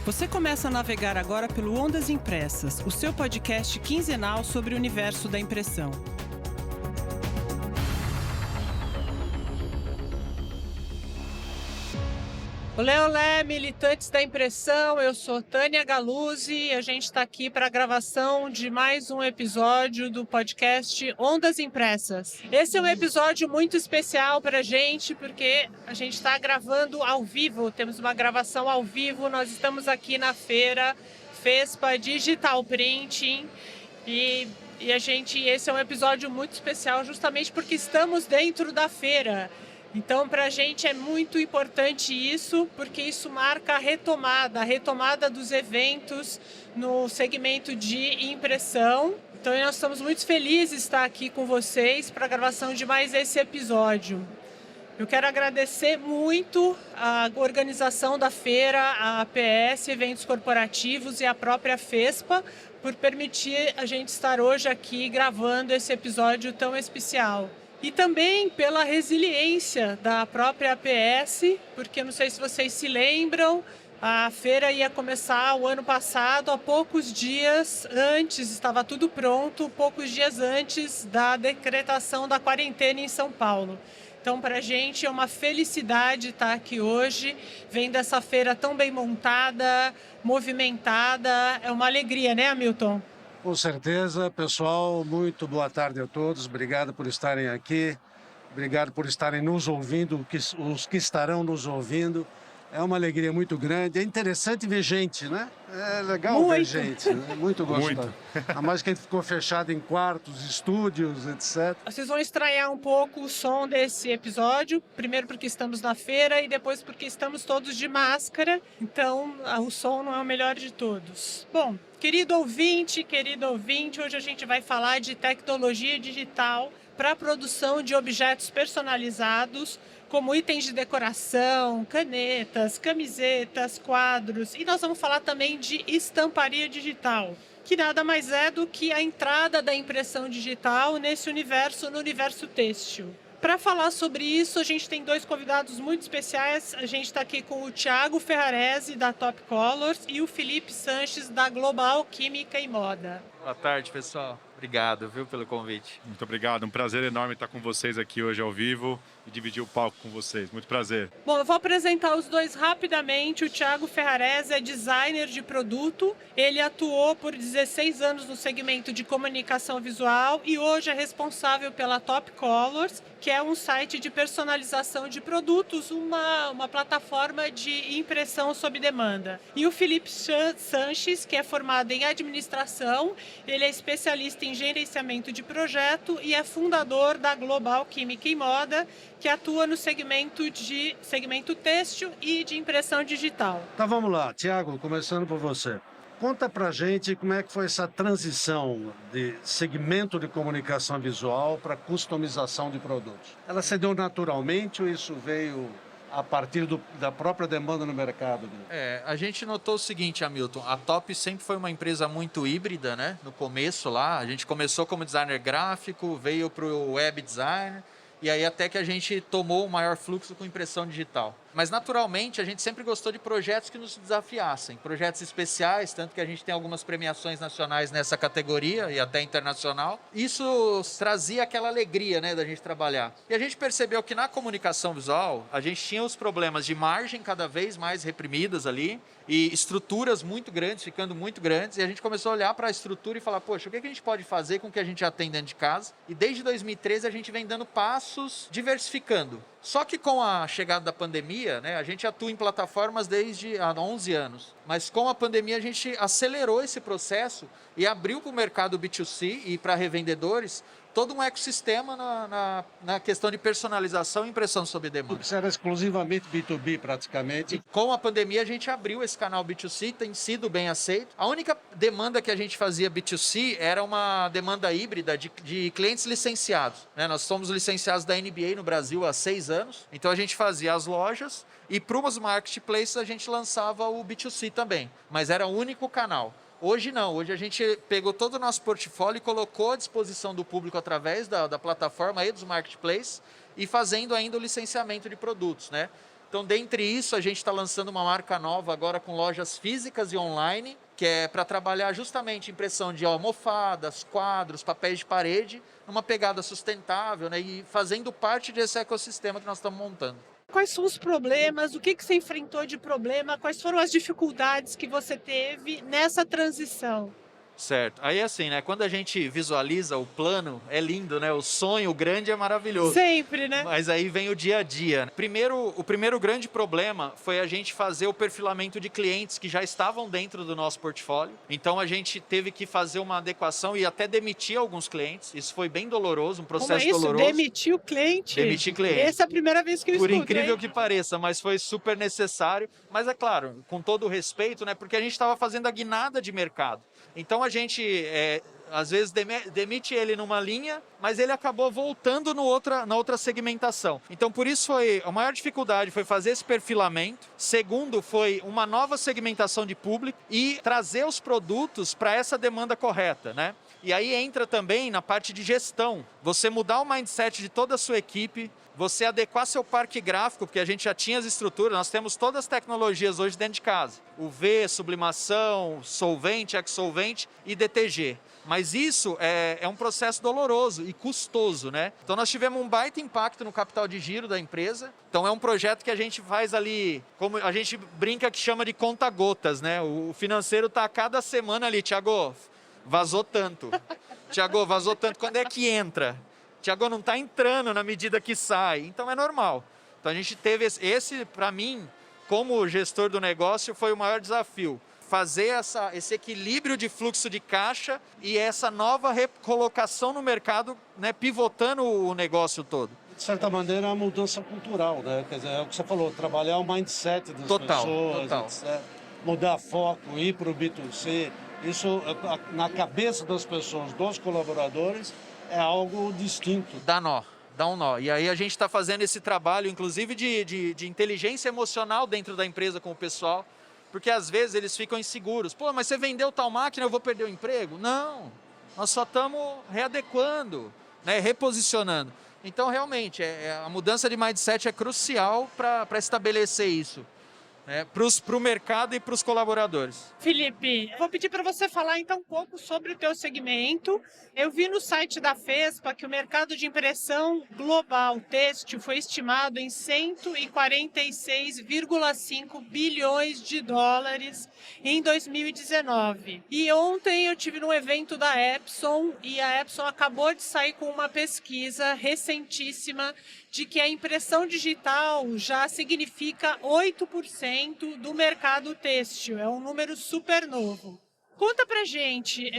Você começa a navegar agora pelo Ondas Impressas, o seu podcast quinzenal sobre o universo da impressão. Olé, olé, militantes da impressão, eu sou Tânia Galuzzi e a gente está aqui para a gravação de mais um episódio do podcast Ondas Impressas. Esse é um episódio muito especial para a gente porque a gente está gravando ao vivo, temos uma gravação ao vivo, nós estamos aqui na feira FESPA Digital Printing e esse é um episódio muito especial justamente porque estamos dentro da feira. Então, para a gente é muito importante isso, porque isso marca a retomada dos eventos no segmento de impressão. Então, nós estamos muito felizes de estar aqui com vocês para a gravação de mais esse episódio. Eu quero agradecer muito a organização da feira, a APS, Eventos Corporativos e a própria FESPA, por permitir a gente estar hoje aqui gravando esse episódio tão especial. E também pela resiliência da própria APS, porque não sei se vocês se lembram, a feira ia começar o ano passado, há poucos dias antes, estava tudo pronto, poucos dias antes da decretação da quarentena em São Paulo. Então, para a gente é uma felicidade estar aqui hoje, vendo essa feira tão bem montada, movimentada, é uma alegria, né, Hamilton? Com certeza, pessoal, muito boa tarde a todos, obrigado por estarem aqui, obrigado por estarem nos ouvindo, os que estarão nos ouvindo. É uma alegria muito grande, é interessante ver gente, né? É legal ver gente, né? Muito gostoso. A mais que a gente ficou fechado em quartos, estúdios, etc. Vocês vão estranhar um pouco o som desse episódio, primeiro porque estamos na feira e depois porque estamos todos de máscara, então o som não é o melhor de todos. Bom, querido ouvinte, hoje a gente vai falar de tecnologia digital para a produção de objetos personalizados, como itens de decoração, canetas, camisetas, quadros. E nós vamos falar também de estamparia digital, que nada mais é do que a entrada da impressão digital nesse universo, no universo têxtil. Para falar sobre isso, a gente tem dois convidados muito especiais. A gente está aqui com o Thiago Ferrarese, da Top Colors, e o Felipe Sanches, da Global Química e Moda. Boa tarde, pessoal. Obrigado, pelo convite. Muito obrigado. Um prazer enorme estar com vocês aqui hoje ao vivo e dividir o palco com vocês. Muito prazer. Bom, eu vou apresentar os dois rapidamente. O Thiago Ferrarese é designer de produto. Ele atuou por 16 anos no segmento de comunicação visual e hoje é responsável pela Top Colors, que é um site de personalização de produtos, uma plataforma de impressão sob demanda. E o Felipe Sanches, que é formado em administração, ele é especialista em gerenciamento de projeto e é fundador da Global Química e Moda, que atua no segmento têxtil e de impressão digital. Então vamos lá, Thiago, começando por você. Conta pra gente como é que foi essa transição de segmento de comunicação visual para customização de produtos. Ela se deu naturalmente ou isso veio a partir da própria demanda no mercado? A gente notou o seguinte, Hamilton, a Top sempre foi uma empresa muito híbrida, né? No começo lá, a gente começou como designer gráfico, veio para o web design, e aí até que a gente tomou o maior fluxo com impressão digital. Mas naturalmente a gente sempre gostou de projetos que nos desafiassem, projetos especiais, tanto que a gente tem algumas premiações nacionais nessa categoria e até internacional. Isso trazia aquela alegria, né, da gente trabalhar. E a gente percebeu que na comunicação visual a gente tinha os problemas de margem cada vez mais reprimidas ali e estruturas muito grandes, ficando muito grandes, e a gente começou a olhar para a estrutura e falar, poxa, o que a gente pode fazer com o que a gente já tem dentro de casa? E desde 2013 a gente vem dando passos diversificando. Só que com a chegada da pandemia, né, a gente atua em plataformas desde há 11 anos. Mas com a pandemia a gente acelerou esse processo e abriu para o mercado B2C e para revendedores todo um ecossistema na questão de personalização e impressão sob demanda. Isso era exclusivamente B2B praticamente. E com a pandemia a gente abriu esse canal B2C, tem sido bem aceito. A única demanda que a gente fazia B2C era uma demanda híbrida de clientes licenciados, né? Nós somos licenciados da NBA no Brasil há 6 anos, então a gente fazia as lojas e para os marketplaces a gente lançava o B2C também, mas era o único canal. Hoje não, hoje a gente pegou todo o nosso portfólio e colocou à disposição do público através da plataforma e dos marketplaces e fazendo ainda o licenciamento de produtos, né? Então, dentre isso, a gente está lançando uma marca nova agora com lojas físicas e online, que é para trabalhar justamente impressão de almofadas, quadros, papéis de parede, numa pegada sustentável, né? E fazendo parte desse ecossistema que nós estamos montando. Quais são os problemas? O que você enfrentou de problema? Quais foram as dificuldades que você teve nessa transição? Certo. Aí assim, né? Quando a gente visualiza o plano, é lindo, né? O sonho grande é maravilhoso. Sempre, né? Mas aí vem o dia a dia. O primeiro grande problema foi a gente fazer o perfilamento de clientes que já estavam dentro do nosso portfólio. Então a gente teve que fazer uma adequação e até demitir alguns clientes. Isso foi bem doloroso, um processo Como é isso? doloroso. Demitir o cliente? Demitir cliente. Essa é a primeira vez que eu Por escuto, incrível hein? que pareça, mas foi super necessário. Mas é claro, com todo o respeito, né? Porque a gente estava fazendo a guinada de mercado. Então a gente, às vezes, demite ele numa linha, mas ele acabou voltando na outra segmentação. Então, por isso, a maior dificuldade foi fazer esse perfilamento. Segundo, foi uma nova segmentação de público e trazer os produtos para essa demanda correta, né? E aí entra também na parte de gestão. Você mudar o mindset de toda a sua equipe, você adequar seu parque gráfico, porque a gente já tinha as estruturas, nós temos todas as tecnologias hoje dentro de casa. UV, sublimação, solvente, exsolvente e DTG. Mas isso é um processo doloroso e custoso, né? Então nós tivemos um baita impacto no capital de giro da empresa. Então é um projeto que a gente faz ali, como a gente brinca que chama de conta-gotas, né? O financeiro está a cada semana ali, Thiago, vazou tanto. Thiago, vazou tanto. Quando é que entra? Thiago, não está entrando na medida que sai. Então é normal. Então a gente teve esse para mim, como gestor do negócio, foi o maior desafio. Fazer esse equilíbrio de fluxo de caixa e essa nova recolocação no mercado, né, pivotando o negócio todo. De certa maneira, é uma mudança cultural, né? Quer dizer, é o que você falou, trabalhar o mindset das pessoas, Total. etc. Mudar foco, ir para o B2C. Isso, na cabeça das pessoas, dos colaboradores, é algo distinto. Dá um nó. E aí a gente está fazendo esse trabalho, inclusive, de inteligência emocional dentro da empresa com o pessoal, porque às vezes eles ficam inseguros. Pô, mas você vendeu tal máquina, eu vou perder o emprego? Não, nós só estamos readequando, né, reposicionando. Então, realmente, a mudança de mindset é crucial para estabelecer isso, né, para o mercado e para os colaboradores. Felipe, vou pedir para você falar então um pouco sobre o teu segmento. Eu vi no site da FESPA que o mercado de impressão global têxtil foi estimado em 146,5 bilhões de dólares em 2019. E ontem eu tive num evento da Epson e a Epson acabou de sair com uma pesquisa recentíssima de que a impressão digital já significa 8% do mercado têxtil. É um número super novo. Conta pra gente,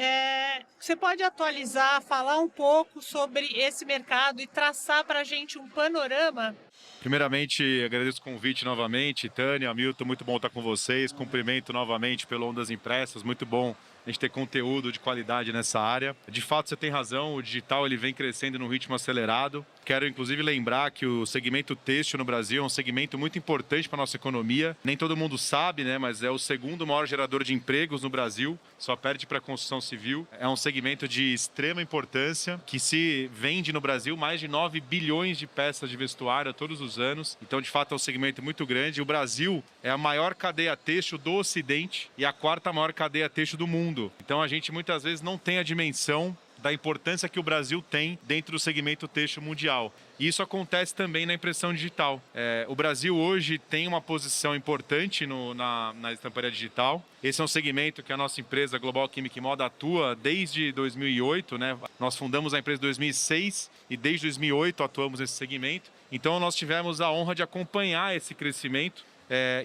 você pode atualizar, falar um pouco sobre esse mercado e traçar pra gente um panorama? Primeiramente, agradeço o convite novamente, Tânia, Hamilton, muito bom estar com vocês. Cumprimento novamente pelo Ondas Impressas, muito bom a gente ter conteúdo de qualidade nessa área. De fato, você tem razão, o digital ele vem crescendo num ritmo acelerado. Quero, inclusive, lembrar que o segmento têxtil no Brasil é um segmento muito importante para a nossa economia. Nem todo mundo sabe, né, mas é o segundo maior gerador de empregos no Brasil, só perde para a construção civil. É um segmento de extrema importância, que se vende no Brasil mais de 9 bilhões de peças de vestuário todos os anos. Então, de fato, é um segmento muito grande. O Brasil é a maior cadeia têxtil do Ocidente e a quarta maior cadeia têxtil do mundo. Então, a gente muitas vezes não tem a dimensão da importância que o Brasil tem dentro do segmento têxtil mundial. E isso acontece também na impressão digital. O Brasil hoje tem uma posição importante na estamparia digital. Esse é um segmento que a nossa empresa Global Chimic Moda atua desde 2008, né? Nós fundamos a empresa em 2006 e desde 2008 atuamos nesse segmento. Então nós tivemos a honra de acompanhar esse crescimento.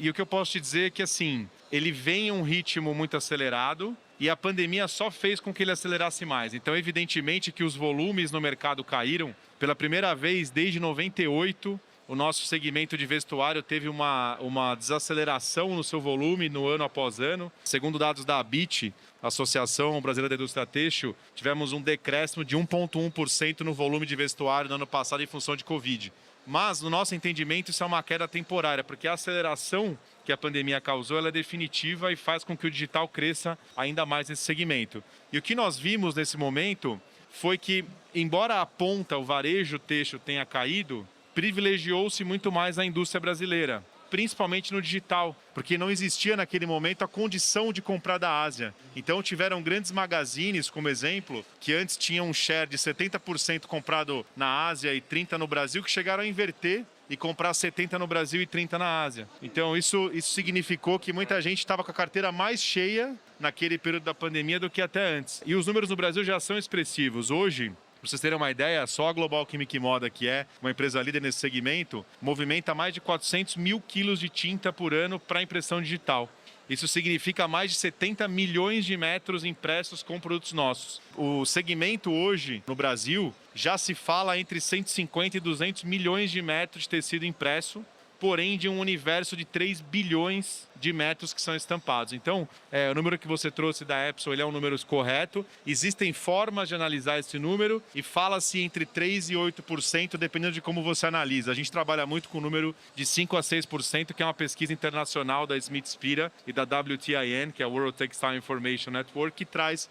E o que eu posso te dizer é que assim, ele vem em um ritmo muito acelerado, e a pandemia só fez com que ele acelerasse mais. Então, evidentemente que os volumes no mercado caíram. Pela primeira vez desde 98, o nosso segmento de vestuário teve uma desaceleração no seu volume no ano após ano. Segundo dados da ABIT, Associação Brasileira da Indústria Têxtil, tivemos um decréscimo de 1,1% no volume de vestuário no ano passado em função de Covid. Mas, no nosso entendimento, isso é uma queda temporária, porque a aceleração que a pandemia causou ela é definitiva e faz com que o digital cresça ainda mais nesse segmento. E o que nós vimos nesse momento foi que, embora a ponta, o varejo têxtil tenha caído, privilegiou-se muito mais a indústria brasileira. principalmente no digital, porque não existia naquele momento a condição de comprar da Ásia. Então tiveram grandes magazines, como exemplo, que antes tinham um share de 70% comprado na Ásia e 30% no Brasil, que chegaram a inverter e comprar 70 no Brasil e 30 na Ásia. Então isso significou que muita gente estava com a carteira mais cheia naquele período da pandemia do que até antes. E os números no Brasil já são expressivos. Hoje, para vocês terem uma ideia, só a Global Chemic Moda, que é uma empresa líder nesse segmento, movimenta mais de 400 mil quilos de tinta por ano para impressão digital. Isso significa mais de 70 milhões de metros impressos com produtos nossos. O segmento hoje, no Brasil, já se fala entre 150 e 200 milhões de metros de tecido impresso, porém de um universo de 3 bilhões de metros que são estampados. Então, o número que você trouxe da Epson, ele é um número correto. Existem formas de analisar esse número e fala-se entre 3% e 8%, dependendo de como você analisa. A gente trabalha muito com o número de 5% a 6%, que é uma pesquisa internacional da Smith Spira e da WTIN, que é a World Textile Information Network, que traz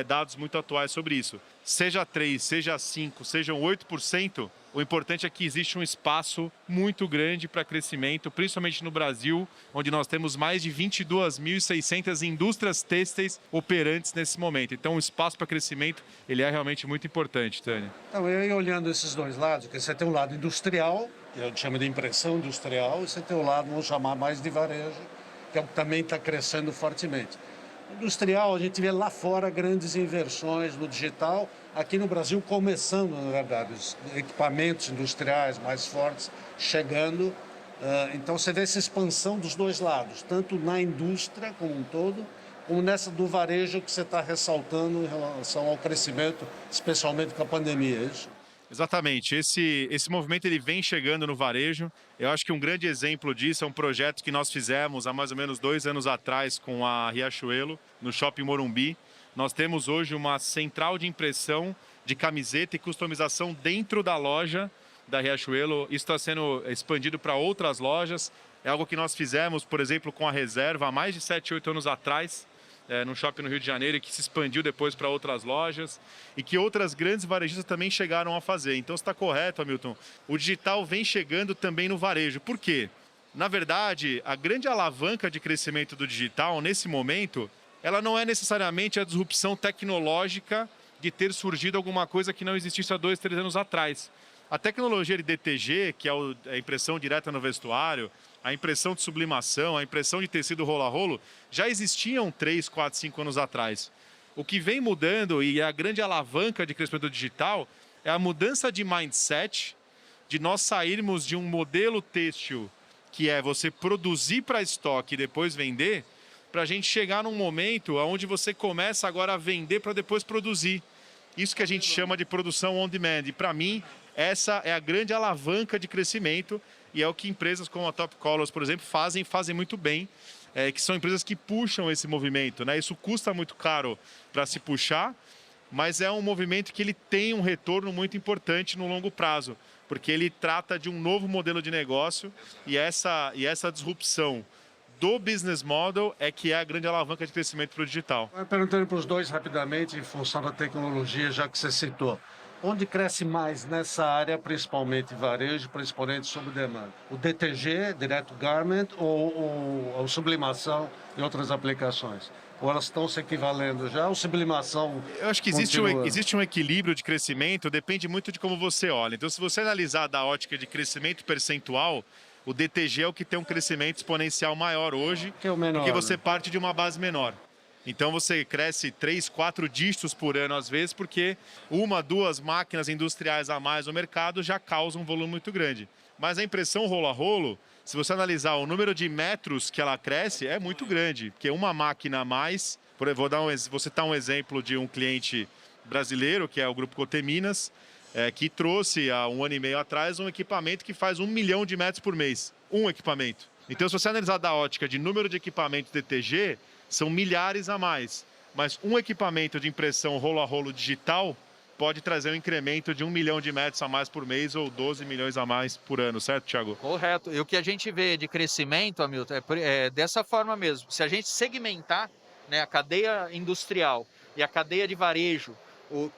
dados muito atuais sobre isso. Seja 3%, seja 5%, sejam 8%, o importante é que existe um espaço muito grande para crescimento, principalmente no Brasil, onde nós temos mais de 22.600 indústrias têxteis operantes nesse momento. Então, o espaço para crescimento ele é realmente muito importante, Tânia. Então, eu ia olhando esses dois lados, que você tem um lado industrial, que eu chamo de impressão industrial, e você tem o lado, vamos chamar mais de varejo, que é o que também está crescendo fortemente. Industrial, a gente vê lá fora grandes inversões no digital, aqui no Brasil começando, na verdade, os equipamentos industriais mais fortes chegando. Então você vê essa expansão dos dois lados, tanto na indústria como um todo, como nessa do varejo que você está ressaltando em relação ao crescimento, especialmente com a pandemia, é isso? Exatamente. Esse movimento ele vem chegando no varejo. Eu acho que um grande exemplo disso é um projeto que nós fizemos há mais ou menos 2 anos atrás com a Riachuelo, no Shopping Morumbi. Nós temos hoje uma central de impressão de camiseta e customização dentro da loja da Riachuelo. Isso está sendo expandido para outras lojas. É algo que nós fizemos, por exemplo, com a Reserva há mais de 7, 8 anos atrás, no shopping no Rio de Janeiro, e que se expandiu depois para outras lojas e que outras grandes varejistas também chegaram a fazer. Então está correto, Hamilton. O digital vem chegando também no varejo. Por quê? Na verdade, a grande alavanca de crescimento do digital, nesse momento, ela não é necessariamente a disrupção tecnológica de ter surgido alguma coisa que não existisse há 2, 3 anos atrás. A tecnologia de DTG, que é a impressão direta no vestuário, a impressão de sublimação, a impressão de tecido rolo a rolo, já existiam 3, 4, 5 anos atrás. O que vem mudando, e é a grande alavanca de crescimento digital, é a mudança de mindset, de nós sairmos de um modelo têxtil, que é você produzir para estoque e depois vender, para a gente chegar num momento onde você começa agora a vender para depois produzir. Isso que a gente chama de produção on demand. E para mim, essa é a grande alavanca de crescimento e é o que empresas como a Top Colors, por exemplo, fazem muito bem, que são empresas que puxam esse movimento, né? Isso custa muito caro para se puxar, mas é um movimento que ele tem um retorno muito importante no longo prazo, porque ele trata de um novo modelo de negócio e essa disrupção do business model é que é a grande alavanca de crescimento para o digital. Perguntando para os dois rapidamente, em função da tecnologia, já que você citou. Onde cresce mais nessa área, principalmente varejo, principalmente sob demanda? O DTG, Direct Garment, ou a sublimação e outras aplicações? Ou elas estão se equivalendo já? Ou sublimação? Eu acho que existe um equilíbrio de crescimento, depende muito de como você olha. Então, se você analisar da ótica de crescimento percentual, o DTG é o que tem um crescimento exponencial maior hoje, que é o menor, porque você parte de uma base menor. Então você cresce 3, 4 dígitos por ano às vezes, porque 1, 2 máquinas industriais a mais no mercado já causam um volume muito grande. Mas a impressão rolo a rolo, se você analisar o número de metros que ela cresce, é muito grande. Porque uma máquina a mais, vou citar um exemplo de um cliente brasileiro, que é o Grupo Coteminas, que trouxe há 1 ano e meio atrás um equipamento que faz 1 milhão de metros por mês. Um equipamento. Então, se você analisar da ótica de número de equipamentos DTG, são milhares a mais. Mas um equipamento de impressão rolo a rolo digital pode trazer um incremento de 1 milhão de metros a mais por mês ou 12 milhões a mais por ano, certo, Thiago? Correto. E o que a gente vê de crescimento, Hamilton, é dessa forma mesmo. Se a gente segmentar, né, a cadeia industrial e a cadeia de varejo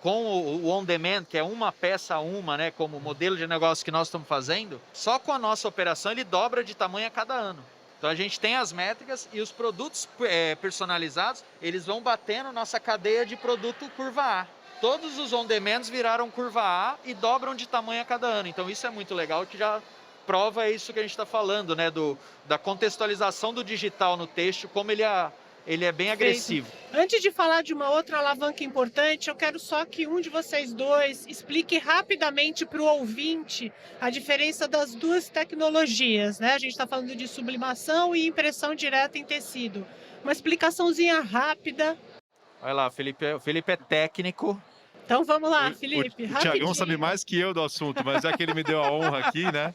com o on-demand, que é uma peça a uma, né, como modelo de negócio que nós estamos fazendo, só com a nossa operação ele dobra de tamanho a cada ano. Então a gente tem as métricas e os produtos personalizados, eles vão batendo nossa cadeia de produto curva A. Todos os on-demands viraram curva A e dobram de tamanho a cada ano. Então isso é muito legal, que já prova isso que a gente está falando, né, da contextualização do digital no texto, como ele é bem agressivo. Antes de falar de uma outra alavanca importante, eu quero só que um de vocês dois explique rapidamente para o ouvinte a diferença das duas tecnologias, né? A gente está falando de sublimação e impressão direta em tecido. Uma explicaçãozinha rápida. Olha lá, o Felipe é técnico. Então vamos lá, Felipe, o rapidinho. Tiagão sabe mais que eu do assunto, mas é que ele me deu a honra aqui, né?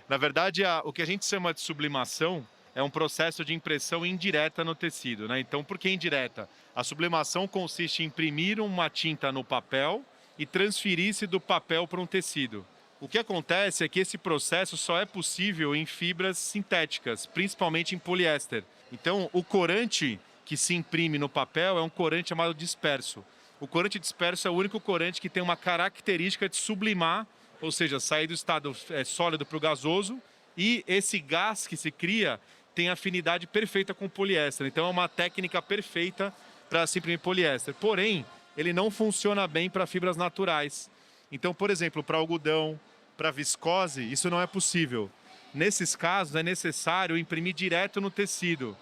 Na verdade, o que a gente chama de sublimação é um processo de impressão indireta no tecido, né? Então, por que indireta? A sublimação consiste em imprimir uma tinta no papel e transferir-se do papel para um tecido. O que acontece é que esse processo só é possível em fibras sintéticas, principalmente em poliéster. Então, o corante que se imprime no papel é um corante chamado disperso. O corante disperso é o único corante que tem uma característica de sublimar, ou seja, sair do estado sólido para o gasoso, e esse gás que se cria tem afinidade perfeita com o poliéster. Então é uma técnica perfeita para se imprimir poliéster. Porém, ele não funciona bem para fibras naturais. Então, por exemplo, para algodão, para viscose, isso não é possível. Nesses casos, é necessário imprimir direto no tecido,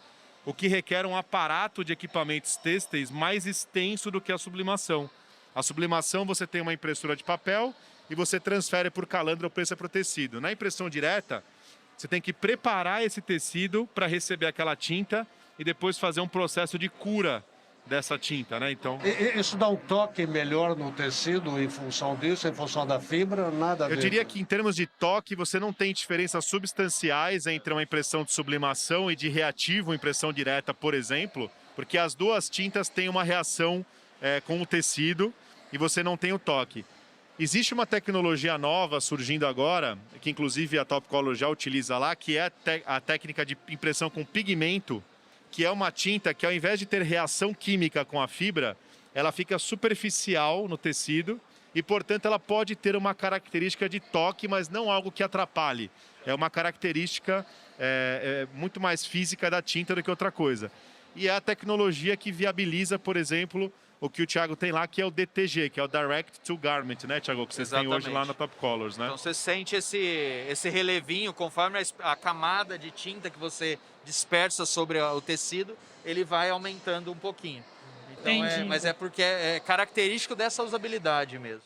o que requer um aparato de equipamentos têxteis mais extenso do que a sublimação. A sublimação, você tem uma impressora de papel e você transfere por calandra ou prensa para o tecido. Na impressão direta, você tem que preparar esse tecido para receber aquela tinta e depois fazer um processo de cura dessa tinta, né? Então, Isso dá um toque melhor no tecido em função disso, em função da fibra, nada a ver. eu diria que em termos de toque, você não tem diferenças substanciais entre uma impressão de sublimação e de reativo, impressão direta, por exemplo, porque as duas tintas têm uma reação com o tecido e você não tem o toque. Existe uma tecnologia nova surgindo agora, que inclusive a Top Color já utiliza lá, que é a técnica de impressão com pigmento, que é uma tinta que, ao invés de ter reação química com a fibra, ela fica superficial no tecido e, portanto, ela pode ter uma característica de toque, mas não algo que atrapalhe. É uma característica muito mais física da tinta do que outra coisa. E é a tecnologia que viabiliza, por exemplo, o que o Thiago tem lá, que é o DTG, que é o Direct to Garment, né, Thiago? Que vocês têm hoje lá na Top Colors, né? Então você sente esse relevinho, conforme a camada de tinta que você dispersa sobre o tecido, ele vai aumentando um pouquinho. Então mas é porque é característico dessa usabilidade mesmo.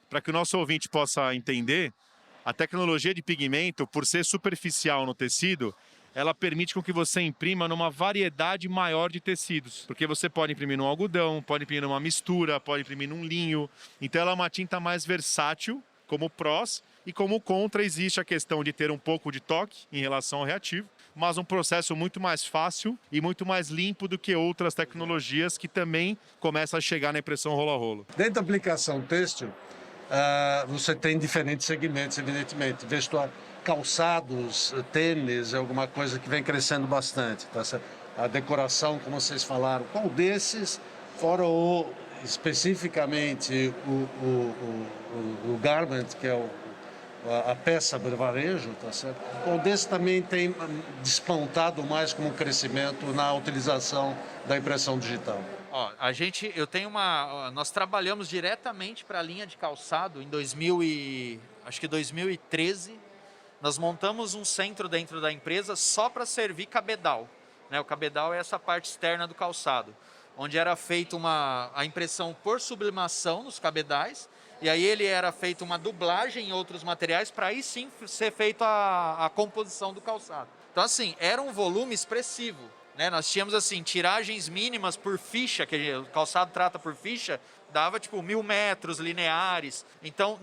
Para que o nosso ouvinte possa entender, a tecnologia de pigmento, por ser superficial no tecido, ela permite com que você imprima numa variedade maior de tecidos. Porque você pode imprimir num algodão, pode imprimir numa mistura, pode imprimir num linho. Então ela é uma tinta mais versátil, como prós, e como contra existe a questão de ter um pouco de toque em relação ao reativo, mas um processo muito mais fácil e muito mais limpo do que outras tecnologias que também começam a chegar na impressão rolo a rolo. Dentro da aplicação têxtil, você tem diferentes segmentos, evidentemente. Vestuário, calçados, tênis, é alguma coisa que vem crescendo bastante. Tá certo? A decoração, como vocês falaram, qual desses, fora especificamente o garment, que é a peça para varejo, tá certo? Qual desses também tem despontado mais como crescimento na utilização da impressão digital? Ó, nós trabalhamos diretamente para a linha de calçado em 2013. Nós montamos um centro dentro da empresa só para servir cabedal, né? O cabedal é essa parte externa do calçado, onde era feita a impressão por sublimação nos cabedais, e aí ele era feita uma dublagem em outros materiais para aí sim ser feita a composição do calçado. Então assim, era um volume expressivo, né? Nós tínhamos assim tiragens mínimas por ficha, que o calçado trata por ficha, dava tipo 1000 metros lineares. Então,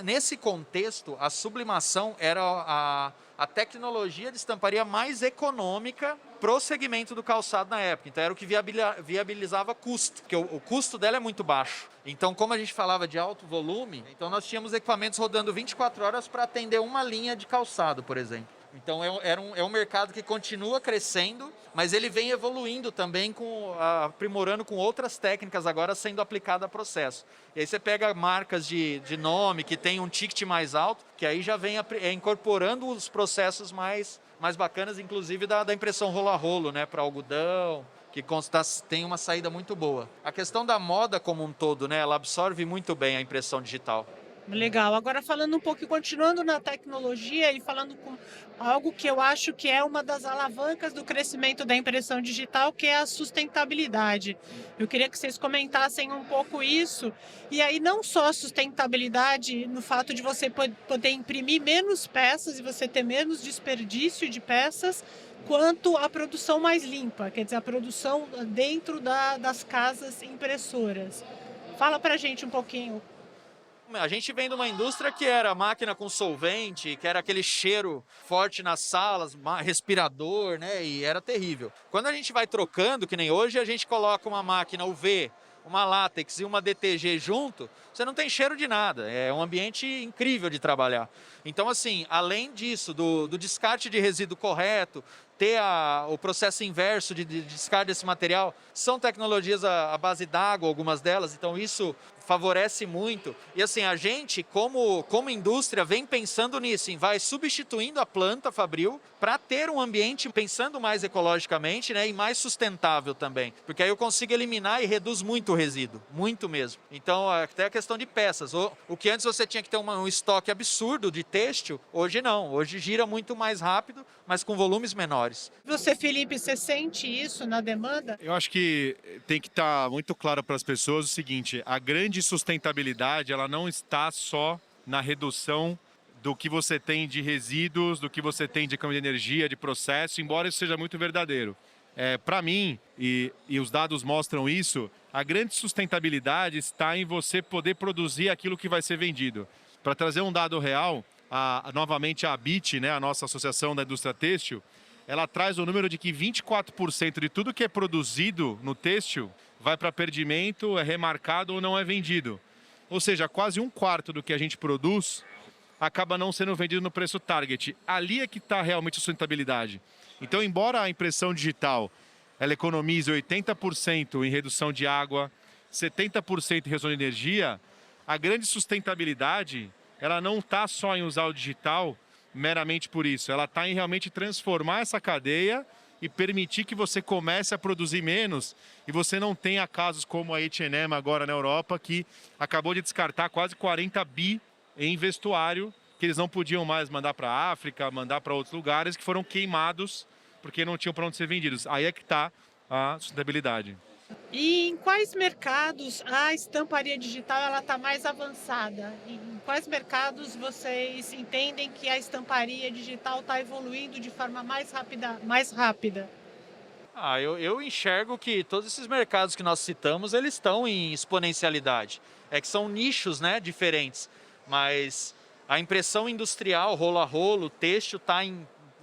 nesse contexto, a sublimação era a tecnologia de estamparia mais econômica pro segmento do calçado na época. Então, era o que viabilizava custo, porque o custo dela é muito baixo. Então, como a gente falava de alto volume, então nós tínhamos equipamentos rodando 24 horas para atender uma linha de calçado, por exemplo. Então é um mercado que continua crescendo, mas ele vem evoluindo também, aprimorando com outras técnicas agora sendo aplicada a processo. E aí você pega marcas de nome que tem um ticket mais alto, que aí já vem incorporando os processos mais bacanas, inclusive da impressão rolo a rolo, né, para algodão, que tem uma saída muito boa. A questão da moda como um todo, né, ela absorve muito bem a impressão digital. Legal. Agora falando um pouco, continuando na tecnologia e falando com algo que eu acho que é uma das alavancas do crescimento da impressão digital, que é a sustentabilidade. Eu queria que vocês comentassem um pouco isso. E aí não só a sustentabilidade no fato de você poder imprimir menos peças e você ter menos desperdício de peças, quanto a produção mais limpa, quer dizer, a produção dentro das casas impressoras. Fala pra gente um pouquinho. A gente vem de uma indústria que era máquina com solvente, que era aquele cheiro forte nas salas, respirador, né? E era terrível. Quando a gente vai trocando, que nem hoje, a gente coloca uma máquina UV, uma látex e uma DTG junto, você não tem cheiro de nada. É um ambiente incrível de trabalhar. Então, assim, além disso, do descarte de resíduo correto, ter o processo inverso de descarte desse material, são tecnologias à base d'água, algumas delas, então isso favorece muito. E assim, a gente, como indústria, vem pensando nisso, vai substituindo a planta fabril para ter um ambiente pensando mais ecologicamente, né, e mais sustentável também. Porque aí eu consigo eliminar e reduz muito o resíduo, muito mesmo. Então, até a questão de peças. O que antes você tinha que ter um estoque absurdo de têxtil, hoje não. Hoje gira muito mais rápido, mas com volumes menores. Você, Felipe, você sente isso na demanda? Eu acho que tem que estar muito claro para as pessoas o seguinte: a grande sustentabilidade ela não está só na redução do que você tem de resíduos, do que você tem de câmbio de energia, de processo, embora isso seja muito verdadeiro. Para mim, e os dados mostram isso, a grande sustentabilidade está em você poder produzir aquilo que vai ser vendido. Para trazer um dado real, novamente a ABIT, né, a nossa Associação da Indústria Têxtil, ela traz o número de que 24% de tudo que é produzido no têxtil vai para perdimento, é remarcado ou não é vendido. Ou seja, quase um quarto do que a gente produz acaba não sendo vendido no preço target. Ali é que está realmente a sustentabilidade. Então, embora a impressão digital ela economize 80% em redução de água, 70% em redução de energia, a grande sustentabilidade ela não está só em usar o digital meramente por isso. Ela está em realmente transformar essa cadeia e permitir que você comece a produzir menos e você não tenha casos como a H&M agora na Europa, que acabou de descartar quase 40 bi em vestuário, que eles não podiam mais mandar para a África, mandar para outros lugares, que foram queimados porque não tinham para onde ser vendidos. Aí é que está a sustentabilidade. E em quais mercados a estamparia digital está mais avançada? Em quais mercados vocês entendem que a estamparia digital está evoluindo de forma mais rápida? Eu enxergo que todos esses mercados que nós citamos, eles estão em exponencialidade. É que são nichos, né, diferentes, mas a impressão industrial, rolo a rolo, têxtil está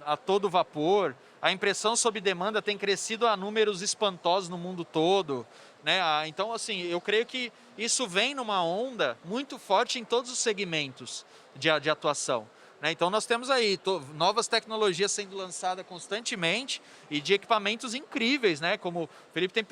a todo vapor. A impressão sob demanda tem crescido a números espantosos no mundo todo, né? Então, assim, eu creio que isso vem numa onda muito forte em todos os segmentos de atuação, né? Então, nós temos aí novas tecnologias sendo lançadas constantemente e de equipamentos incríveis, né? Como o Felipe tem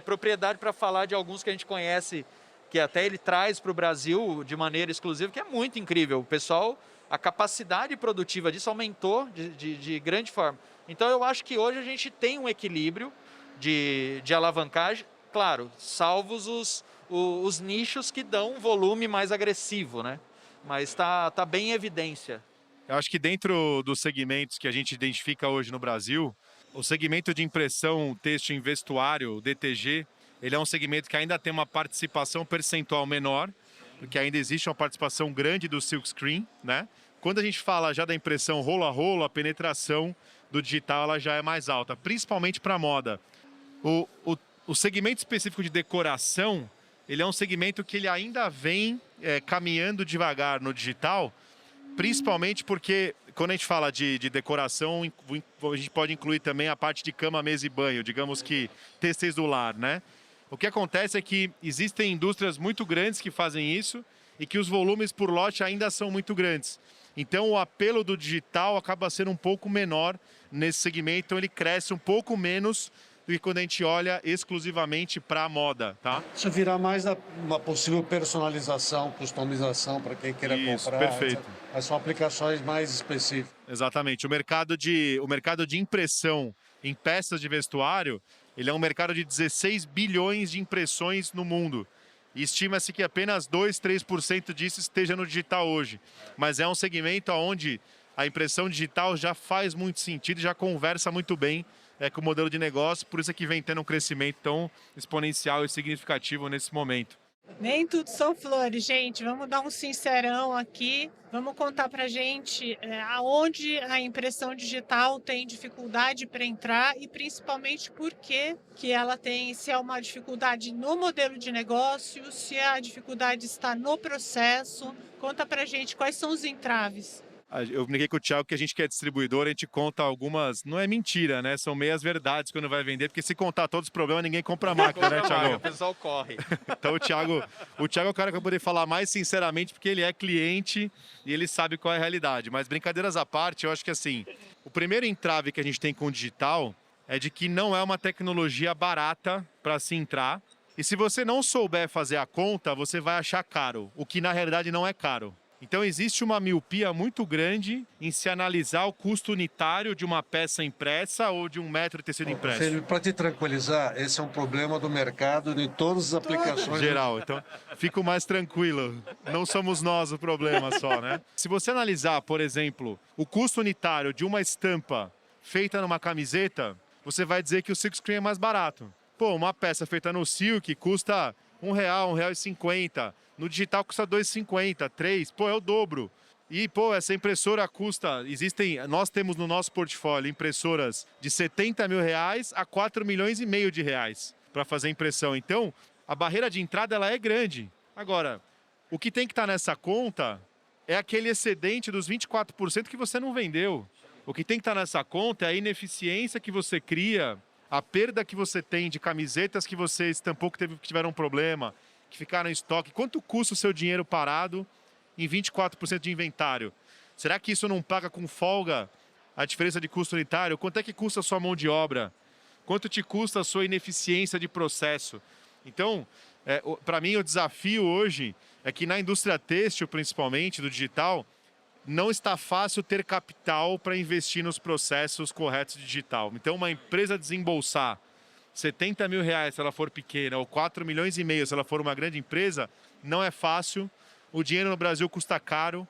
propriedade para falar de alguns que a gente conhece, que até ele traz para o Brasil de maneira exclusiva, que é muito incrível. O pessoal, a capacidade produtiva disso aumentou de grande forma. Então, eu acho que hoje a gente tem um equilíbrio de alavancagem, claro, salvos os nichos que dão um volume mais agressivo, né? Mas está bem em evidência. Eu acho que dentro dos segmentos que a gente identifica hoje no Brasil, o segmento de impressão têxtil em vestuário, o DTG, ele é um segmento que ainda tem uma participação percentual menor, porque ainda existe uma participação grande do silkscreen, né? Quando a gente fala já da impressão rolo a rolo, a penetração do digital ela já é mais alta, principalmente para a moda. O segmento específico de decoração, ele é um segmento que ele ainda vem caminhando devagar no digital, principalmente porque quando a gente fala de decoração, a gente pode incluir também a parte de cama, mesa e banho, digamos que têxteis do lar, né? O que acontece é que existem indústrias muito grandes que fazem isso e que os volumes por lote ainda são muito grandes. Então o apelo do digital acaba sendo um pouco menor nesse segmento, então ele cresce um pouco menos do que quando a gente olha exclusivamente para a moda, tá? Isso virá mais uma possível personalização, customização para quem queira Isso, comprar. perfeito. Etc. Mas são aplicações mais específicas. Exatamente. O mercado de impressão em peças de vestuário, ele é um mercado de 16 bilhões de impressões no mundo. E estima-se que apenas 2, 3% disso esteja no digital hoje. Mas é um segmento onde a impressão digital já faz muito sentido, já conversa muito bem com o modelo de negócio, por isso é que vem tendo um crescimento tão exponencial e significativo nesse momento. Nem tudo são flores, gente. Vamos dar um sincerão aqui. Vamos contar pra gente aonde a impressão digital tem dificuldade para entrar e principalmente por que ela tem, se é uma dificuldade no modelo de negócio, se a dificuldade está no processo. Conta pra gente quais são os entraves. Eu brinquei com o Thiago que a gente que é distribuidor, a gente conta algumas, não é mentira, né? São meias verdades quando vai vender, porque se contar todos os problemas, ninguém compra a máquina, né, Thiago? O pessoal corre. Então o Thiago é o cara que eu poder falar mais sinceramente, porque ele é cliente e ele sabe qual é a realidade. Mas brincadeiras à parte, eu acho que assim, o primeiro entrave que a gente tem com o digital é de que não é uma tecnologia barata para se entrar. E se você não souber fazer a conta, você vai achar caro, o que na realidade não é caro. Então existe uma miopia muito grande em se analisar o custo unitário de uma peça impressa ou de um metro de tecido impresso. Para te tranquilizar, esse é um problema do mercado de todas as aplicações. Geral, então fico mais tranquilo. Não somos nós o problema só, né? Se você analisar, por exemplo, o custo unitário de uma estampa feita numa camiseta, você vai dizer que o silkscreen é mais barato. Pô, uma peça feita no silk custa R$1, R$1,50. No digital custa R$2,50, R$3, pô, é o dobro. E, pô, essa impressora custa... Nós temos no nosso portfólio impressoras de R$70 mil a R$4,5 milhões para fazer impressão. Então, a barreira de entrada ela é grande. Agora, o que tem que estar nessa conta é aquele excedente dos 24% que você não vendeu. O que tem que estar nessa conta é a ineficiência que você cria, a perda que você tem de camisetas que você estampou que tiveram um problema, que ficaram em estoque. Quanto custa o seu dinheiro parado em 24% de inventário? Será que isso não paga com folga a diferença de custo unitário? Quanto é que custa a sua mão de obra? Quanto te custa a sua ineficiência de processo? Então, para mim, o desafio hoje é que na indústria têxtil, principalmente, do digital, não está fácil ter capital para investir nos processos corretos de digital. Então, uma empresa desembolsar R$70 mil se ela for pequena, ou R$4,5 milhões se ela for uma grande empresa, não é fácil. O dinheiro no Brasil custa caro.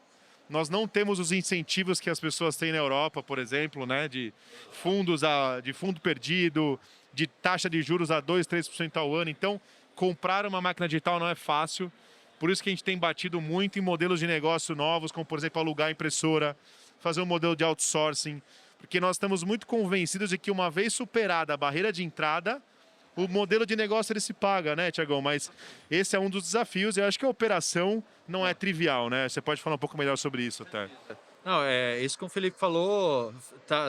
Nós não temos os incentivos que as pessoas têm na Europa, por exemplo, né, de fundo perdido, de taxa de juros a 2%, 3% ao ano. Então, comprar uma máquina digital não é fácil. Por isso que a gente tem batido muito em modelos de negócio novos, como, por exemplo, alugar impressora, fazer um modelo de outsourcing, porque nós estamos muito convencidos de que uma vez superada a barreira de entrada, o modelo de negócio ele se paga, né, Thiagão? Mas esse é um dos desafios e eu acho que a operação não é trivial, né? Você pode falar um pouco melhor sobre isso até. Não, isso que o Felipe falou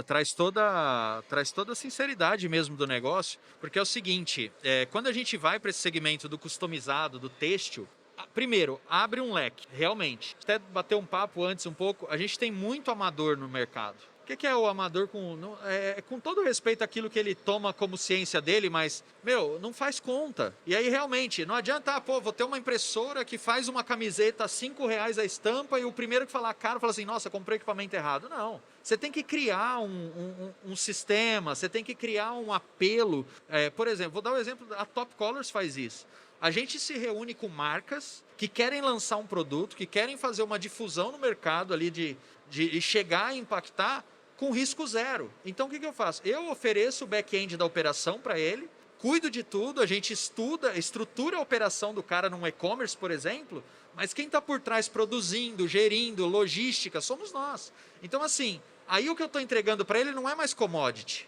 traz toda a sinceridade mesmo do negócio, porque é o seguinte, quando a gente vai para esse segmento do customizado, do têxtil, primeiro, abre um leque, realmente. Até bater um papo antes um pouco, a gente tem muito amador no mercado. O que é o amador com todo respeito àquilo que ele toma como ciência dele, mas, não faz conta. E aí, realmente, não adianta, vou ter uma impressora que faz uma camiseta a R$5 a estampa e o primeiro que falar caro fala assim, nossa, comprei equipamento errado. Não. Você tem que criar um sistema, você tem que criar um apelo. Por exemplo, vou dar um exemplo, a Top Colors faz isso. A gente se reúne com marcas que querem lançar um produto, que querem fazer uma difusão no mercado ali de chegar a impactar com risco zero. Então, o que eu faço? Eu ofereço o back-end da operação para ele, cuido de tudo, a gente estrutura a operação do cara num e-commerce, por exemplo, mas quem está por trás produzindo, gerindo, logística, somos nós. Então, assim, aí o que eu estou entregando para ele não é mais commodity.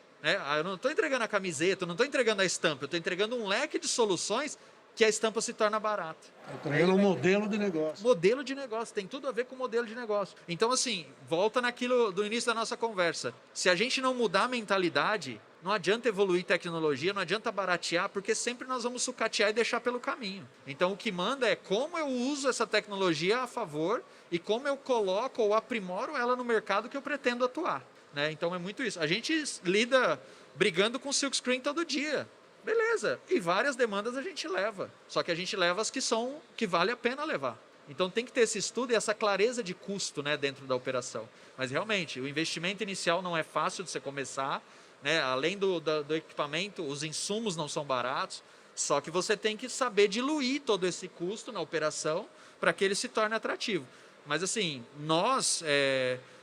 Eu não estou entregando a camiseta, eu não estou entregando a estampa, eu estou entregando um leque de soluções que a estampa se torna barata. Entregando um modelo de negócio. Modelo de negócio, tem tudo a ver com modelo de negócio. Então, assim, volta naquilo do início da nossa conversa. Se a gente não mudar a mentalidade, Não adianta evoluir tecnologia, não adianta baratear, porque sempre nós vamos sucatear e deixar pelo caminho. Então, o que manda é como eu uso essa tecnologia a favor e como eu coloco ou aprimoro ela no mercado que eu pretendo atuar, né? Então, é muito isso. A gente lida brigando com silkscreen todo dia. Beleza. E várias demandas a gente leva. Só que a gente leva as que vale a pena levar. Então, tem que ter esse estudo e essa clareza de custo, né, dentro da operação. Mas, realmente, o investimento inicial não é fácil de você começar, né? Além do equipamento, os insumos não são baratos, só que você tem que saber diluir todo esse custo na operação para que ele se torne atrativo. Mas assim,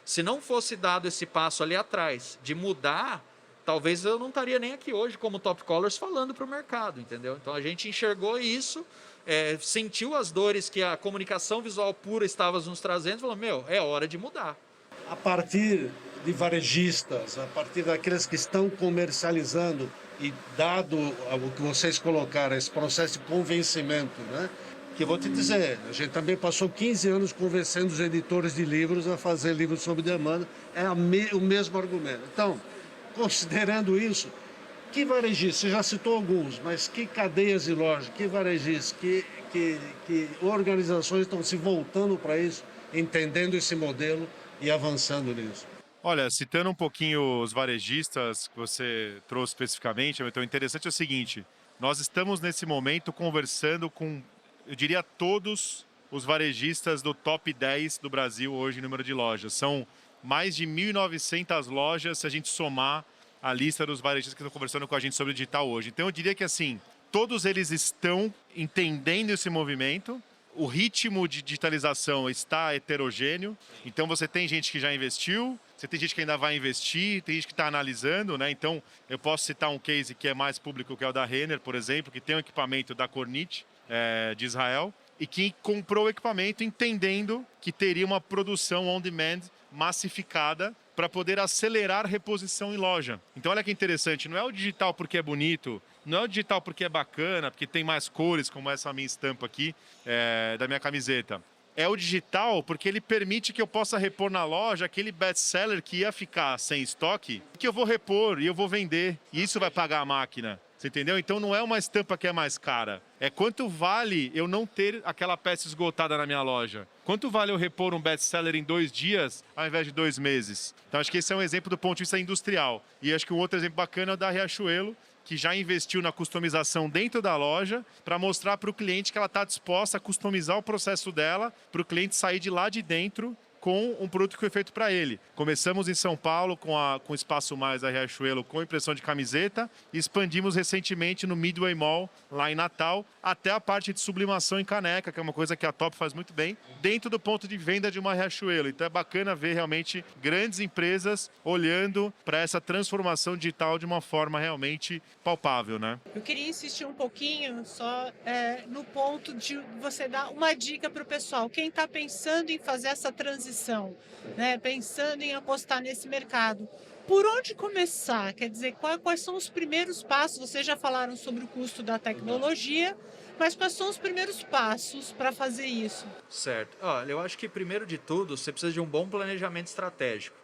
se não fosse dado esse passo ali atrás de mudar, talvez eu não estaria nem aqui hoje como Top Colors falando para o mercado, entendeu? Então a gente enxergou isso, sentiu as dores que a comunicação visual pura estava nos trazendo e falou, é hora de mudar. A partir de varejistas, a partir daqueles que estão comercializando e dado o que vocês colocaram, esse processo de convencimento, né? Que eu vou te dizer, a gente também passou 15 anos convencendo os editores de livros a fazer livros sob demanda, o mesmo argumento. Então, considerando isso, que varejistas, você já citou alguns, mas que cadeias de loja, que varejistas, que organizações estão se voltando para isso, entendendo esse modelo e avançando nisso? Olha, citando um pouquinho os varejistas que você trouxe especificamente, então o interessante é o seguinte, nós estamos nesse momento conversando com, eu diria, todos os varejistas do top 10 do Brasil hoje em número de lojas. São mais de 1.900 lojas se a gente somar a lista dos varejistas que estão conversando com a gente sobre digital hoje. Então eu diria que assim, todos eles estão entendendo esse movimento. O ritmo de digitalização está heterogêneo, então você tem gente que já investiu, você tem gente que ainda vai investir, tem gente que está analisando, né? Então eu posso citar um case que é mais público, que é o da Renner, por exemplo, que tem um equipamento da Kornit, de Israel, e que comprou o equipamento entendendo que teria uma produção on-demand massificada para poder acelerar reposição em loja. Então olha que interessante, não é o digital porque é bonito, não é o digital porque é bacana, porque tem mais cores, como essa minha estampa aqui da minha camiseta. É o digital porque ele permite que eu possa repor na loja aquele best-seller que ia ficar sem estoque, que eu vou repor e eu vou vender, e isso vai pagar a máquina. Você entendeu? Então não é uma estampa que é mais cara. É quanto vale eu não ter aquela peça esgotada na minha loja. Quanto vale eu repor um best-seller em 2 dias ao invés de 2 meses? Então acho que esse é um exemplo do ponto de vista industrial. E acho que um outro exemplo bacana é o da Riachuelo, que já investiu na customização dentro da loja para mostrar para o cliente que ela está disposta a customizar o processo dela para o cliente sair de lá de dentro com um produto que foi feito para ele. Começamos em São Paulo com o Espaço Mais da Riachuelo com impressão de camiseta e expandimos recentemente no Midway Mall, lá em Natal, até a parte de sublimação em caneca, que é uma coisa que a Top faz muito bem, dentro do ponto de venda de uma Riachuelo. Então é bacana ver realmente grandes empresas olhando para essa transformação digital de uma forma realmente palpável, né? Eu queria insistir um pouquinho só no ponto de você dar uma dica para o pessoal. Quem está pensando em fazer essa transição, né, pensando em apostar nesse mercado, por onde começar? Quer dizer, quais são os primeiros passos? Vocês já falaram sobre o custo da tecnologia, mas quais são os primeiros passos para fazer isso? Certo. Olha, eu acho que primeiro de tudo, você precisa de um bom planejamento estratégico,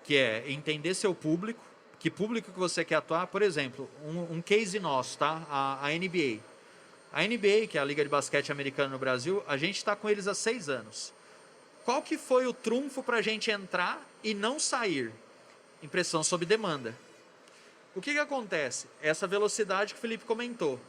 que é entender seu público, que público que você quer atuar. Por exemplo, um case nosso, tá? A NBA. A NBA, que é a Liga de Basquete Americana no Brasil, a gente está com eles há 6 anos. Qual que foi o trunfo para a gente entrar e não sair? Impressão sob demanda. O que acontece? Essa velocidade que o Felipe comentou.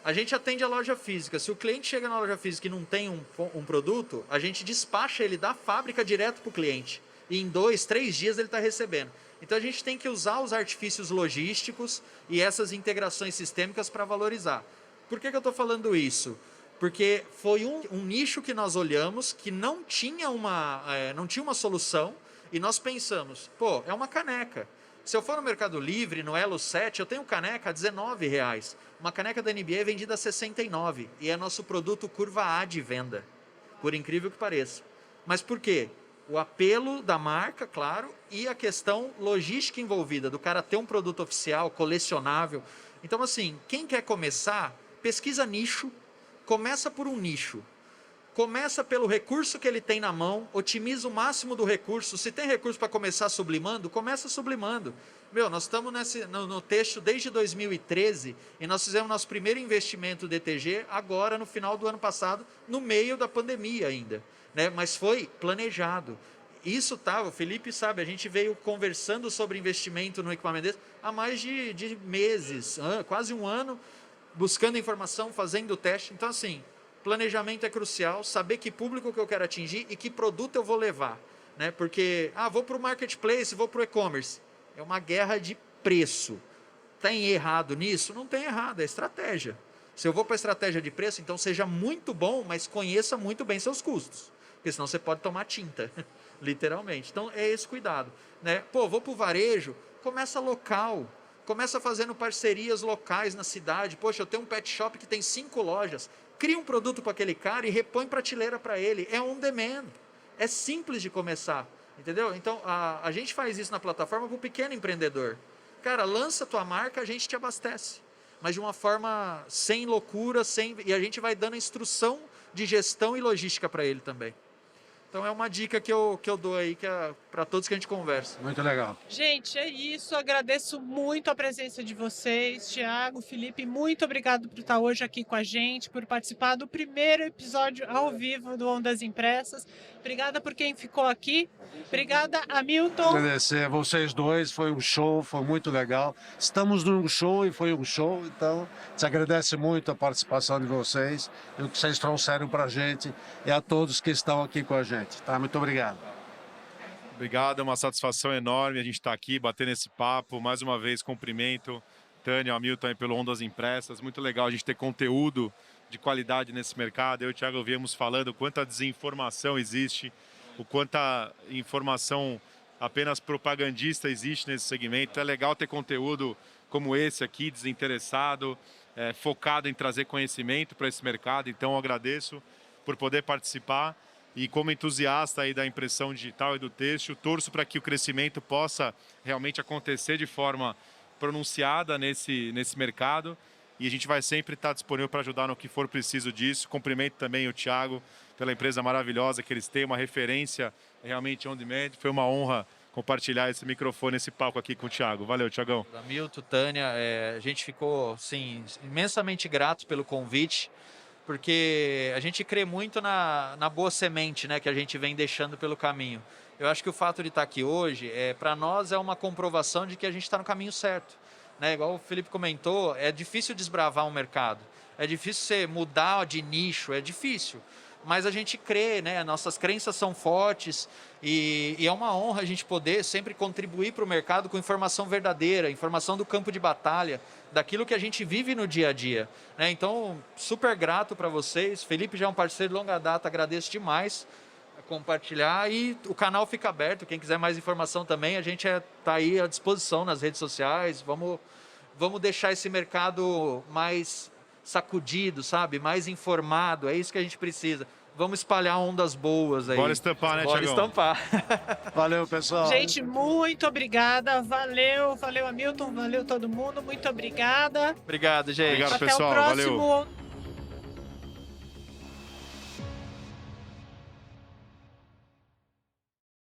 A gente atende a loja física. Se o cliente chega na loja física e não tem um produto, a gente despacha ele da fábrica direto para o cliente. E em 2, 3 dias ele está recebendo. Então a gente tem que usar os artifícios logísticos e essas integrações sistêmicas para valorizar. Por que eu estou falando isso? Porque foi um nicho que nós olhamos que não tinha uma solução e nós pensamos, é uma caneca. Se eu for no Mercado Livre, no Elo 7, eu tenho caneca a R$19. Uma caneca da NBA é vendida a R$69 e é nosso produto curva A de venda, por incrível que pareça. Mas por quê? O apelo da marca, claro, e a questão logística envolvida, do cara ter um produto oficial, colecionável. Então, assim, quem quer começar, pesquisa nicho, começa por um nicho. Começa pelo recurso que ele tem na mão, otimiza o máximo do recurso. Se tem recurso para começar sublimando, começa sublimando. Nós estamos no texto desde 2013 e nós fizemos nosso primeiro investimento DTG agora no final do ano passado, no meio da pandemia ainda, né? Mas foi planejado. Isso o Felipe sabe, a gente veio conversando sobre investimento no equipamento desse há mais de meses, quase um ano, buscando informação, fazendo o teste. Então, assim, planejamento é crucial, saber que público que eu quero atingir e que produto eu vou levar, né? Porque, vou para o marketplace, vou para o e-commerce. É uma guerra de preço. Tem errado nisso? Não tem errado, é estratégia. Se eu vou para a estratégia de preço, então seja muito bom, mas conheça muito bem seus custos. Porque senão você pode tomar tinta, literalmente. Então, é esse cuidado, né? Vou para o varejo, começa local. Começa fazendo parcerias locais na cidade. Poxa, eu tenho um pet shop que tem 5 lojas. Cria um produto para aquele cara e repõe prateleira para ele. É on demand. É simples de começar, entendeu? Então, a gente faz isso na plataforma para o pequeno empreendedor. Cara, lança a tua marca, a gente te abastece. Mas de uma forma sem loucura, e a gente vai dando instrução de gestão e logística para ele também. Então é uma dica que eu dou aí para todos que a gente conversa. Muito legal. Gente, é isso. Agradeço muito a presença de vocês. Thiago, Felipe, muito obrigado por estar hoje aqui com a gente, por participar do primeiro episódio ao vivo do Ondas Impressas. Obrigada por quem ficou aqui. Obrigada, Hamilton. Agradecer a vocês dois, foi um show, foi muito legal. Estamos num show e foi um show, então te agradece muito a participação de vocês e o que vocês trouxeram para a gente e a todos que estão aqui com a gente. Tá? Muito obrigado. Obrigado, é uma satisfação enorme a gente estar aqui, batendo esse papo. Mais uma vez, cumprimento Tânia, Hamilton aí pelo Ondas Impressas. Muito legal a gente ter conteúdo de qualidade nesse mercado. Eu e o Thiago viemos falando quanta desinformação existe, o quanta informação apenas propagandista existe nesse segmento. É legal ter conteúdo como esse aqui, desinteressado, focado em trazer conhecimento para esse mercado. Então, eu agradeço por poder participar e, como entusiasta aí da impressão digital e do têxtil, torço para que o crescimento possa realmente acontecer de forma pronunciada nesse mercado. E a gente vai sempre estar disponível para ajudar no que for preciso disso. Cumprimento também o Thiago pela empresa maravilhosa que eles têm, uma referência realmente on demand. Foi uma honra compartilhar esse microfone, esse palco aqui com o Thiago. Valeu, Thiagão. Hamilton, Tânia, a gente ficou assim, imensamente grato pelo convite, porque a gente crê muito na boa semente, né, que a gente vem deixando pelo caminho. Eu acho que o fato de estar aqui hoje, para nós, é uma comprovação de que a gente está no caminho certo. Né? Igual o Felipe comentou, é difícil desbravar um mercado, é difícil você mudar de nicho, é difícil. Mas a gente crê, né? Nossas crenças são fortes e é uma honra a gente poder sempre contribuir para o mercado com informação verdadeira, informação do campo de batalha, daquilo que a gente vive no dia a dia. Né? Então, super grato para vocês. Felipe já é um parceiro de longa data, agradeço demais compartilhar e o canal fica aberto. Quem quiser mais informação também, a gente está aí à disposição nas redes sociais. Vamos deixar esse mercado mais sacudido, sabe? Mais informado, é isso que a gente precisa. Vamos espalhar ondas boas aí. Bora estampar, né, Bora Thiagão? estampar. Valeu, pessoal. Gente, muito obrigada. Valeu, Hamilton, valeu todo mundo. Muito obrigada. Obrigado, gente. Obrigado, Até pessoal. o próximo Valeu.